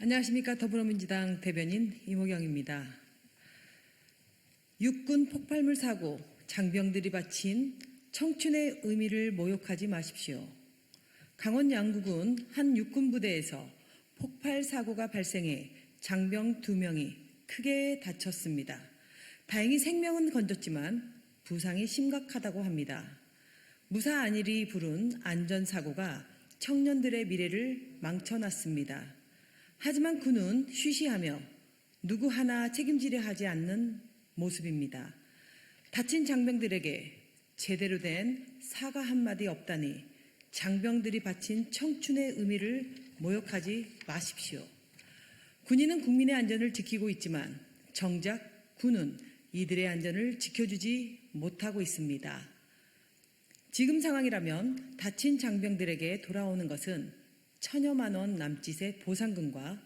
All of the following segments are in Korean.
안녕하십니까. 더불어민주당 대변인 이모경입니다. 육군 폭발물 사고, 장병들이 바친 청춘의 의미를 모욕하지 마십시오. 강원 양구군 한 육군부대에서 폭발 사고가 발생해 장병 2명이 크게 다쳤습니다. 다행히 생명은 건졌지만 부상이 심각하다고 합니다. 무사 안일이 부른 안전사고가 청년들의 미래를 망쳐놨습니다. 하지만 군은 쉬쉬하며 누구 하나 책임지려 하지 않는 모습입니다. 다친 장병들에게 제대로 된 사과 한마디 없다니 장병들이 바친 청춘의 의미를 모욕하지 마십시오. 군인은 국민의 안전을 지키고 있지만 정작 군은 이들의 안전을 지켜주지 못하고 있습니다. 지금 상황이라면 다친 장병들에게 돌아오는 것은 천여만 원 남짓의 보상금과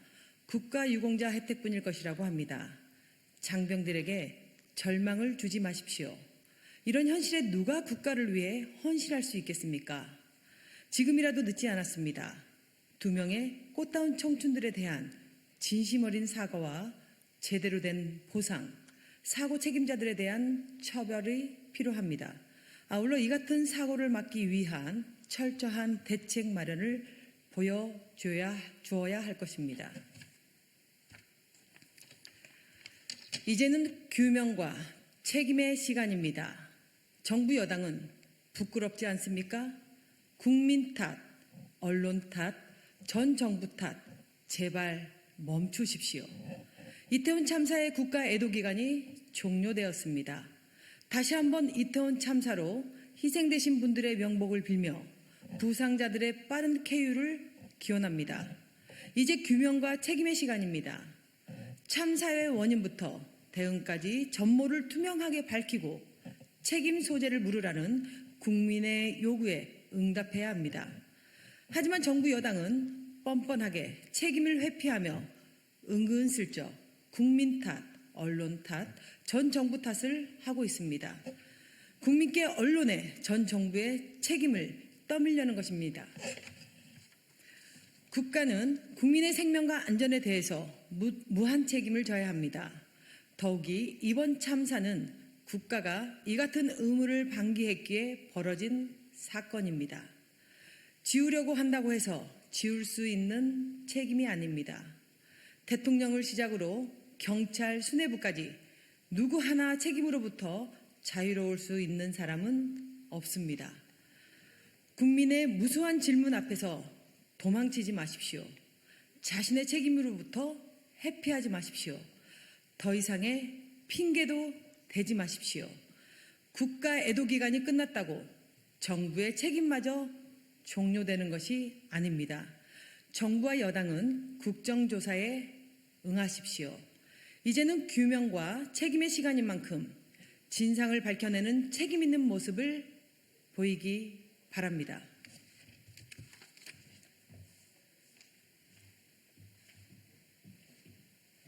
국가유공자 혜택뿐일 것이라고 합니다. 장병들에게 절망을 주지 마십시오. 이런 현실에 누가 국가를 위해 헌신할 수 있겠습니까? 지금이라도 늦지 않았습니다. 2명의 꽃다운 청춘들에 대한 진심 어린 사과와 제대로 된 보상, 사고 책임자들에 대한 처벌이 필요합니다. 아울러 이 같은 사고를 막기 위한 철저한 대책 마련을 보여주어야 할 것입니다. 이제는 규명과 책임의 시간입니다. 정부 여당은 부끄럽지 않습니까? 국민 탓, 언론 탓, 전 정부 탓, 제발 멈추십시오. 이태원 참사의 국가 애도기간이 종료되었습니다. 다시 한번 이태원 참사로 희생되신 분들의 명복을 빌며 부상자들의 빠른 쾌유를 기원합니다. 이제 규명과 책임의 시간입니다. 참사의 원인부터 대응까지 전모를 투명하게 밝히고 책임 소재를 물으라는 국민의 요구에 응답해야 합니다. 하지만 정부 여당은 뻔뻔하게 책임을 회피하며 은근슬쩍 국민 탓, 언론 탓, 전 정부 탓을 하고 있습니다. 국민께 언론에 전 정부의 책임을 떠밀려는 것입니다. 국가는 국민의 생명과 안전에 대해서 무한 책임을 져야 합니다. 더욱이 이번 참사는 국가가 이 같은 의무를 방기했기에 벌어진 사건입니다. 지우려고 한다고 해서 지울 수 있는 책임이 아닙니다. 대통령을 시작으로 경찰, 수뇌부까지 누구 하나 책임으로부터 자유로울 수 있는 사람은 없습니다. 국민의 무수한 질문 앞에서 도망치지 마십시오. 자신의 책임으로부터 회피하지 마십시오. 더 이상의 핑계도 대지 마십시오. 국가 애도 기간이 끝났다고 정부의 책임마저 종료되는 것이 아닙니다. 정부와 여당은 국정조사에 응하십시오. 이제는 규명과 책임의 시간인 만큼 진상을 밝혀내는 책임 있는 모습을 보이기 바랍니다.